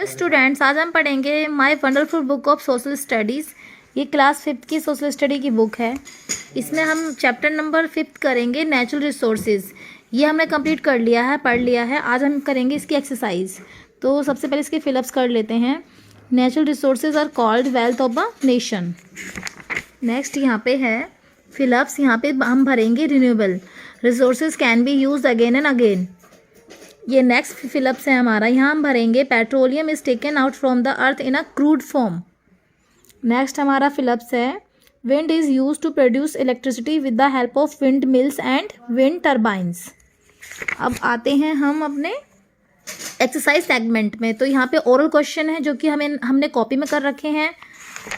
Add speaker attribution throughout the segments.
Speaker 1: Hello students, आज हम पढ़ेंगे my wonderful book of social studies. ये क्लास 5th की सोशल स्टडी की बुक है। इसमें हम चैप्टर नंबर 5 करेंगे नेचुरल रिसोर्सेज। ये हमने कंप्लीट कर लिया है, पढ़ लिया है। आज हम करेंगे इसकी एक्सरसाइज। तो सबसे पहले इसके फिलअप्स कर लेते हैं। Natural resources are called wealth of a nation. Next यहाँ पे है फिलअप्स। यहाँ पे हम भरेंगे renewable resources can be use again and again. ये नेक्स्ट फिलअप्स है हमारा। यहाँ हम भरेंगे petroleum is taken out from the earth in a crude form. Next हमारा फिलअप्स है wind is use to produce electricity with the help of wind mills and wind turbines. अब आते हैं हम अपने एक्सरसाइज सेगमेंट में। तो यहाँ पे ओरल क्वेश्चन है जो कि हमने कॉपी में कर रखे हैं,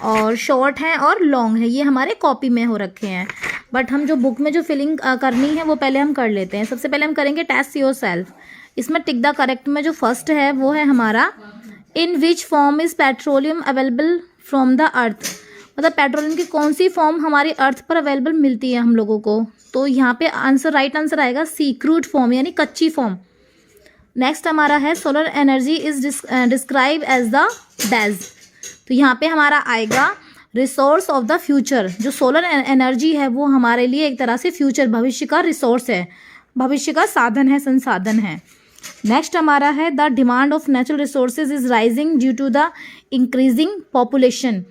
Speaker 1: और शॉर्ट हैं और लॉन्ग है। ये हमारे कॉपी में हो रखे हैं, बट हम जो बुक में जो फिलिंग करनी है वो पहले हम कर लेते हैं। सबसे पहले हम करेंगे टेस्ट योर सेल्फ। इसमें टिक द करेक्ट में जो फर्स्ट है वो है हमारा in which form is petroleum available from the earth. मतलब पेट्रोलियम की कौन सी फॉर्म हमारी अर्थ पर अवेलेबल मिलती है हम लोगों को। तो यहाँ पे राइट आंसर आएगा सी, क्रूड फॉर्म यानी कच्ची फॉर्म। नेक्स्ट हमारा है solar energy is describe as the days. तो यहाँ पे हमारा आएगा रिसोर्स ऑफ द फ्यूचर। जो सोलर एनर्जी है वो हमारे लिए एक तरह से फ्यूचर, भविष्य का रिसोर्स है, भविष्य का साधन है, संसाधन है। नेक्स्ट हमारा है the demand of natural resources is rising due to the increasing population.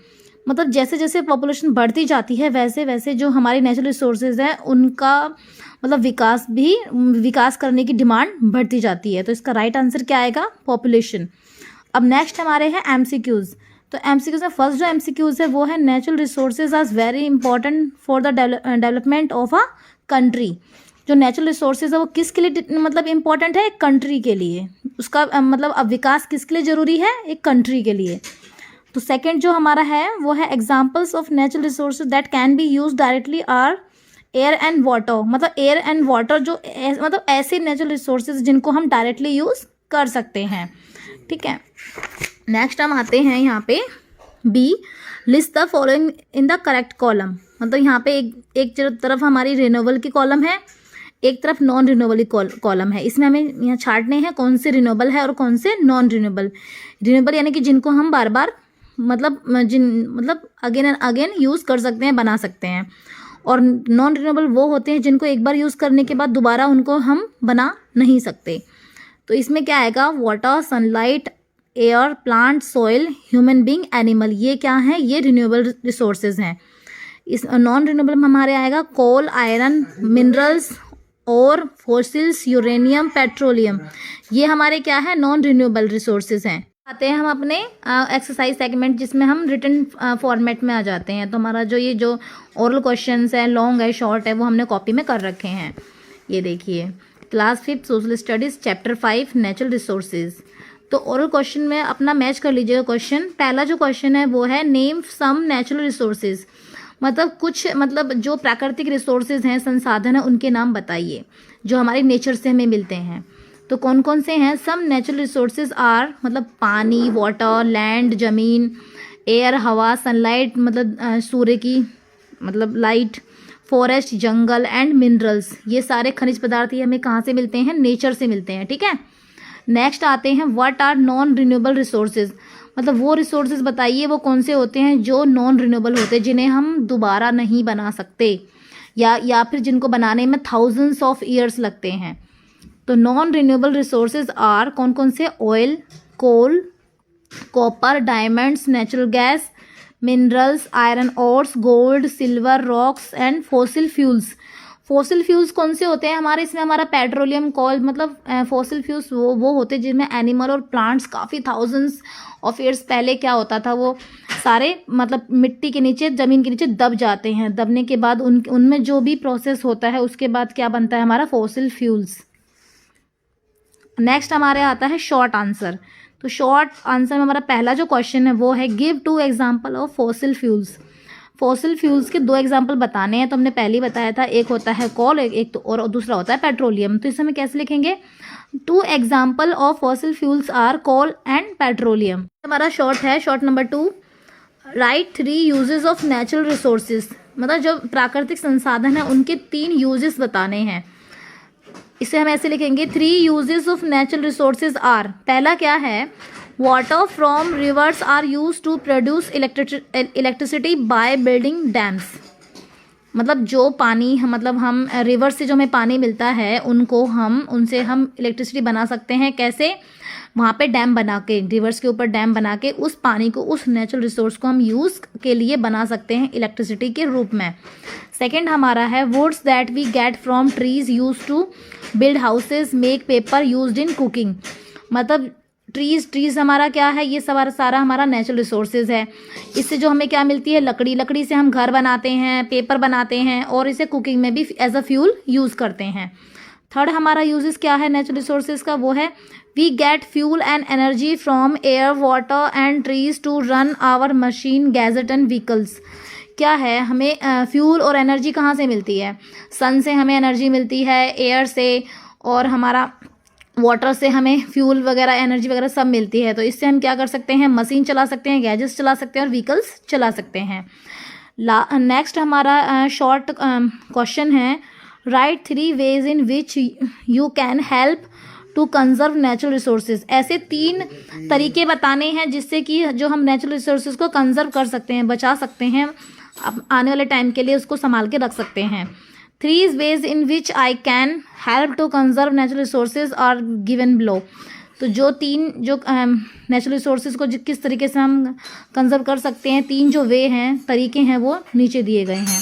Speaker 1: मतलब जैसे जैसे पॉपुलेशन बढ़ती जाती है वैसे वैसे जो हमारी नेचुरल रिसोर्सेज हैं उनका मतलब विकास करने की डिमांड बढ़ती जाती है। तो इसका राइट आंसर क्या आएगा? पॉपुलेशन। अब नेक्स्ट हमारे हैं एमसीक्यूज। तो एमसीक्यूज में फर्स्ट जो एमसीक्यूज है वो है natural resources are very important for the development of a country. जो नेचुरल रिसोर्सेज है वो किसके लिए मतलब इम्पॉर्टेंट है? एक कंट्री के लिए। उसका मतलब अब विकास किसके लिए ज़रूरी है? एक कंट्री के लिए। तो सेकंड जो हमारा है वो है examples of natural resources that can be use directly are air and water. मतलब एयर एंड वाटर जो मतलब ऐसे नेचुरल रिसोर्सेज जिनको हम डायरेक्टली यूज़ कर सकते हैं। ठीक है। नेक्स्ट हम आते हैं यहाँ पे B, list the following in the correct column. मतलब यहाँ पे एक तरफ हमारी रिन्यूएबल की कॉलम है, एक तरफ नॉन रिन्यूएबल कॉलम है। इसमें हमें यहाँ छांटने हैं कौन से रिन्यूएबल है और कौन से नॉन रिन्यूएबल। रिन्यूएबल यानी कि जिनको हम बार बार मतलब अगेन एंड अगेन यूज़ कर सकते हैं, बना सकते हैं। और नॉन रिन्यूएबल वो होते हैं जिनको एक बार यूज़ करने के बाद दोबारा उनको हम बना नहीं सकते। तो इसमें क्या आएगा? Water, sunlight, air, plant, soil, human being, animal. ये क्या है? ये रिन्यूएबल रिसोर्सेज हैं। इस नॉन रिन्यूएबल में हमारे आएगा कोल, आयरन, मिनरल्स और फॉसिल्स, यूरेनियम, पेट्रोलियम। ये हमारे क्या है? नॉन रिन्यूएबल रिसोर्सेज हैं। आते हैं हम अपने एक्सरसाइज सेगमेंट जिसमें हम रिटन फॉर्मेट में आ जाते हैं। तो हमारा जो ओरल क्वेश्चंस है, लॉन्ग है, शॉर्ट है, वो हमने कॉपी में कर रखे हैं। ये देखिए, class 5 social studies chapter 5 natural resources. तो ओरल क्वेश्चन में अपना मैच कर लीजिएगा क्वेश्चन। पहला जो क्वेश्चन है वो है नेम सम नेचुरल रिसोर्सेज। मतलब जो प्राकृतिक रिसोर्सेज हैं, संसाधन है, उनके नाम बताइए जो हमारे नेचर से हमें मिलते हैं। तो कौन कौन से हैं? सम नेचुरल रिसोर्सेज आर मतलब पानी, वाटर, लैंड, जमीन, एयर, हवा, सनलाइट मतलब सूर्य की मतलब light, forest, jungle and minerals. ये सारे खनिज पदार्थ ये हमें कहाँ से मिलते हैं? नेचर से मिलते हैं। ठीक है। नेक्स्ट आते हैं what are non renewable resources. मतलब वो रिसोर्सेज बताइए वो कौन से होते हैं जो नॉन रिन्यूएबल होते हैं, जिन्हें हम दोबारा नहीं बना सकते या फिर जिनको बनाने में थाउजेंड्स ऑफ ईयर्स लगते हैं। तो नॉन रिन्यूएबल रिसोर्सेज आर कौन कौन से? Oil, coal, copper, diamonds, natural gas, minerals, iron ores, gold, silver, rocks and fossil fuels. Fossil fuels कौन से होते हैं हमारे? इसमें हमारा पेट्रोलियम, कोल मतलब फॉसिल फ्यूल्स वो होते हैं जिनमें एनिमल और प्लांट्स काफ़ी थाउजेंड्स ऑफ ईयर्स पहले क्या होता था, वो सारे मतलब मिट्टी के नीचे, ज़मीन के नीचे दब जाते हैं। दबने के बाद उनमें जो भी प्रोसेस होता है उसके बाद क्या बनता है? हमारा फॉसिल फ्यूल्स। नेक्स्ट हमारे आता है शॉर्ट आंसर। तो शॉर्ट आंसर में हमारा पहला जो क्वेश्चन है वो है give 2 example of fossil fuels. Fossil fuels के 2 एग्जाम्पल बताने हैं। तो हमने पहले ही बताया था, एक होता है कोल, एक तो और दूसरा होता है पेट्रोलियम। तो इसे हम कैसे लिखेंगे? 2 example of fossil fuels are coal and petroleum. हमारा शॉर्ट है, short number 2, write 3 uses of natural resources. मतलब जो प्राकृतिक संसाधन है उनके 3 यूजेस बताने हैं। इसे हम ऐसे लिखेंगे 3 uses of natural resources are. पहला क्या है? Water from rivers are use to produce electricity by building dams. मतलब जो पानी हम रिवर से जो हमें पानी मिलता है उनसे हम इलेक्ट्रिसिटी बना सकते हैं। कैसे? वहाँ पे डैम बना के, रिवर्स के ऊपर डैम बना के उस पानी को, उस नेचुरल रिसोर्स को हम यूज़ के लिए बना सकते हैं इलेक्ट्रिसिटी के रूप में। सेकंड हमारा है woods that we get from trees use to build houses make paper used in cooking. मतलब ट्रीज हमारा क्या है? ये सारा हमारा नेचुरल रिसोर्सेज है। इससे जो हमें क्या मिलती है? लकड़ी से हम घर बनाते हैं, पेपर बनाते हैं और इसे कुकिंग में भी एज अ फ्यूल यूज़ करते हैं। थर्ड हमारा यूजेस क्या है नेचुरल रिसोर्सेज का? वो है we get fuel and energy from air water and trees to run our machine gadget and vehicles. क्या है? हमें फ्यूल और एनर्जी कहाँ से मिलती है? सन से हमें एनर्जी मिलती है, एयर से, और हमारा वाटर से हमें फ्यूल वगैरह, एनर्जी वगैरह सब मिलती है। तो इससे हम क्या कर सकते हैं? मशीन चला सकते हैं, गैजेट्स चला सकते हैं और व्हीकल्स चला सकते हैं। नेक्स्ट हमारा शॉर्ट क्वेश्चन है right 3 ways in which you can help to conserve natural resources। ऐसे 3 तरीके बताने हैं जिससे कि जो हम नेचुरल रिसोर्सेज को कंजर्व कर सकते हैं, बचा सकते हैं, अब आने वाले टाइम के लिए उसको संभाल के रख सकते हैं। 3 ways in which I can help to conserve natural resources are given below। तो जो 3 नेचुरल रिसोर्सेज को किस तरीके से हम कंजर्व कर सकते हैं, 3 जो वे हैं, तरीके हैं, वो नीचे दिए गए हैं।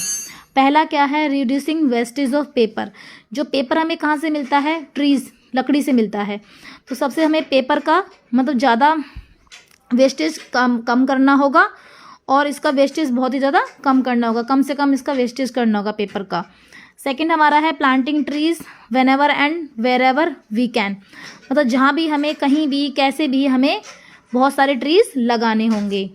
Speaker 1: पहला क्या है? Reducing wastage of paper. जो पेपर हमें कहाँ से मिलता है? ट्रीज, लकड़ी से मिलता है। तो सबसे हमें पेपर का मतलब ज़्यादा वेस्टेज कम करना होगा और इसका वेस्टेज बहुत ही ज़्यादा कम करना होगा, कम से कम इसका वेस्टेज करना होगा पेपर का। सेकंड हमारा है planting trees whenever and wherever we can. मतलब जहाँ भी हमें, कहीं भी, कैसे भी हमें बहुत सारे ट्रीज लगाने होंगे।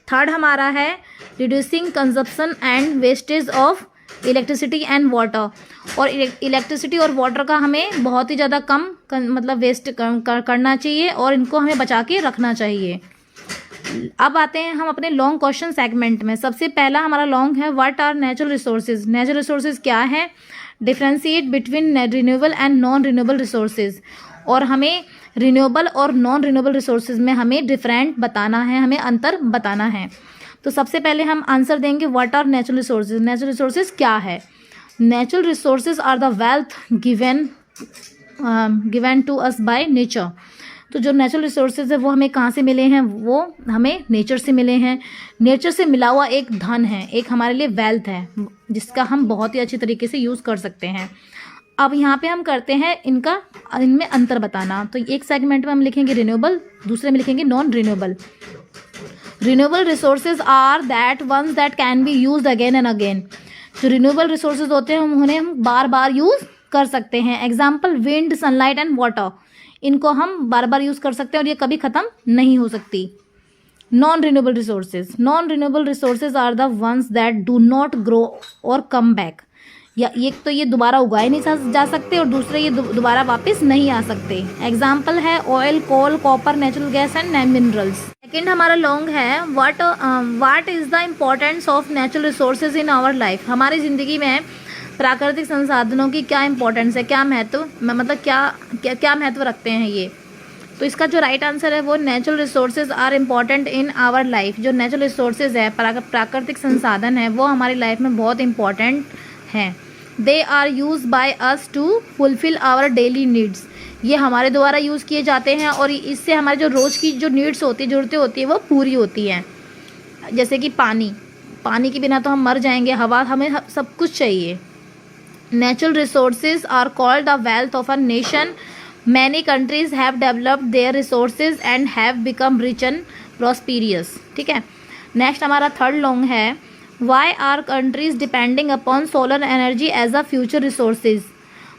Speaker 1: थर्ड हमारा है reducing consumption and wastage of electricity and water. और इलेक्ट्रिसिटी और वाटर का हमें बहुत ही ज़्यादा कम मतलब वेस्ट करना चाहिए और इनको हमें बचा के रखना चाहिए। अब आते हैं हम अपने लॉन्ग क्वेश्चन सेगमेंट में। सबसे पहला हमारा लॉन्ग है what are natural resources. Natural resources क्या है? Differentiate between renewable and non renewable resources. और हमें रिन्यूएबल और नॉन रिन्यूएबल रिसोर्सेज में हमें डिफरेंट बताना है, हमें अंतर बताना है। तो सबसे पहले हम आंसर देंगे what are natural resources. Natural resources क्या है? Natural resources are the wealth given to us by nature. तो जो नेचुरल रिसोर्सेज है वो हमें कहाँ से मिले हैं? वो हमें नेचर से मिले हैं। नेचर से मिला हुआ एक धन है, एक हमारे लिए वेल्थ है जिसका हम बहुत ही अच्छी तरीके से यूज़ कर सकते हैं। अब यहाँ पे हम करते हैं इनमें अंतर बताना। तो एक सेगमेंट में हम लिखेंगे रिन्यूएबल, दूसरे में लिखेंगे non renewable. Renewable resources are that ones that can be used again and again. जो रिन्यूएबल रिसोर्सेज होते हैं उन्हें हम बार बार यूज़ कर सकते हैं। Example wind, sunlight and water. इनको हम बार बार यूज़ कर सकते हैं और ये कभी ख़त्म नहीं हो सकती। Non renewable resources are the ones that do not grow और कम बैक। या एक तो ये दोबारा उगाए नहीं जा सकते और दूसरे ये दोबारा वापस नहीं आ सकते। एग्जाम्पल है oil, coal, copper, natural gas and minerals. Second हमारा लॉन्ग है what is the importance of natural resources in our life. हमारी ज़िंदगी में प्राकृतिक संसाधनों की क्या इंपॉर्टेंस है, क्या महत्व, मतलब क्या महत्व रखते हैं ये। तो इसका जो राइट आंसर है वो natural resources are important in our life. जो नेचुरल रिसोर्सेज है, प्राकृतिक संसाधन है, वो हमारी लाइफ में बहुत इंपॉर्टेंट हैं। They are use by us to fulfil our daily needs. ये हमारे द्वारा यूज़ किए जाते हैं और इससे हमारे जो रोज़ की जो नीड्स होती है, ज़रूरतें होती है, वो पूरी होती हैं। जैसे कि पानी के बिना तो हम मर जाएंगे, हवा, हमें सब कुछ चाहिए। Natural resources are called the wealth of a nation. Many countries have developed their resources and have become rich and prosperous। ठीक है। नेक्स्ट हमारा थर्ड लॉन्ग है Why are countries depending upon solar energy as a future resources।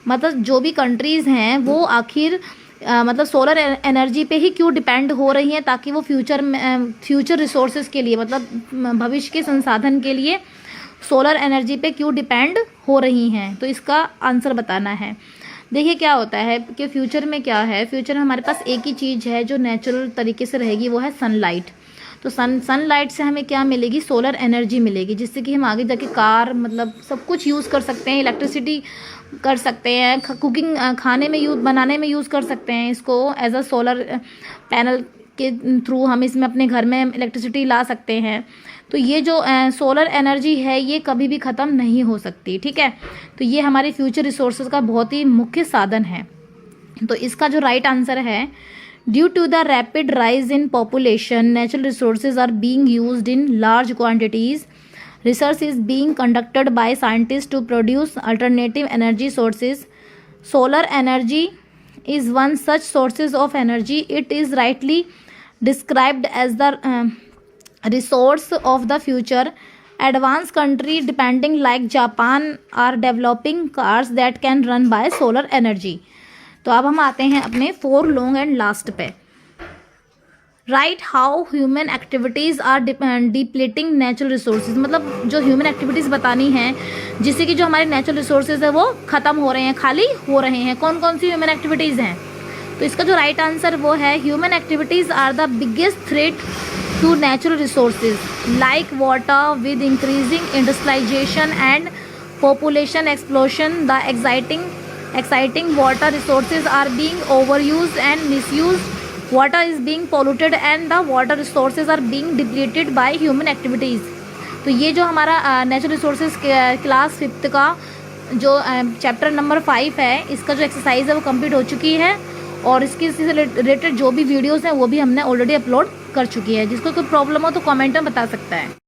Speaker 1: मतलब जो भी countries हैं वो आखिर मतलब सोलर एनर्जी पे ही क्यों डिपेंड हो रही हैं, ताकि वो फ्यूचर रिसोर्सेज के लिए, मतलब भविष्य के संसाधन के लिए सोलर एनर्जी पे क्यों डिपेंड हो रही हैं। तो इसका आंसर बताना है। देखिए क्या होता है कि फ्यूचर में क्या है, फ्यूचर में हमारे पास एक ही चीज़ है जो नेचुरल तरीके से रहेगी, वो है सनलाइट। तो सनलाइट से हमें क्या मिलेगी, सोलर एनर्जी मिलेगी, जिससे कि हम आगे जाके कार मतलब सब कुछ यूज़ कर सकते हैं, इलेक्ट्रिसिटी कर सकते हैं, कुकिंग खाने में बनाने में यूज़ कर सकते हैं इसको एज अ सोलर पैनल के थ्रू हम इसमें अपने घर में इलेक्ट्रिसिटी ला सकते हैं। तो ये जो सोलर एनर्जी है ये कभी भी ख़त्म नहीं हो सकती, ठीक है। तो ये हमारे फ्यूचर रिसोर्सेज का बहुत ही मुख्य साधन है। तो इसका जो राइट आंसर है, due to the rapid rise in population natural resources are being used in large quantities, research is being conducted by scientists to produce alternative energy sources. Solar energy is one such sources of energy. It is rightly described as the resource of the future. Advanced country depending like Japan are developing cars that can run by solar energy. तो अब हम आते हैं अपने 4 long and last पे। Write how human activities are depleting natural resources, मतलब जो human activities बतानी है जिससे कि जो हमारे नेचुरल रिसोर्सेज है वो ख़त्म हो रहे हैं, खाली हो रहे हैं। कौन कौन सी ह्यूमन एक्टिविटीज़ हैं? तो इसका जो राइट आंसर वो है, human activities are the biggest threat to natural resources like water with increasing industrialisation and population explosion. The exciting water resources are being overused and misused. Water is being polluted and the water resources are being depleted by human activities. तो ये जो हमारा natural resources class 5th का जो chapter number 5 है, इसका जो exercise है वो कंप्लीट हो चुकी है और इसके से रिलेटेड जो भी वीडियोस हैं वो भी हमने ऑलरेडी अपलोड कर चुकी है। जिसको कोई प्रॉब्लम हो तो कमेंट में बता सकता है।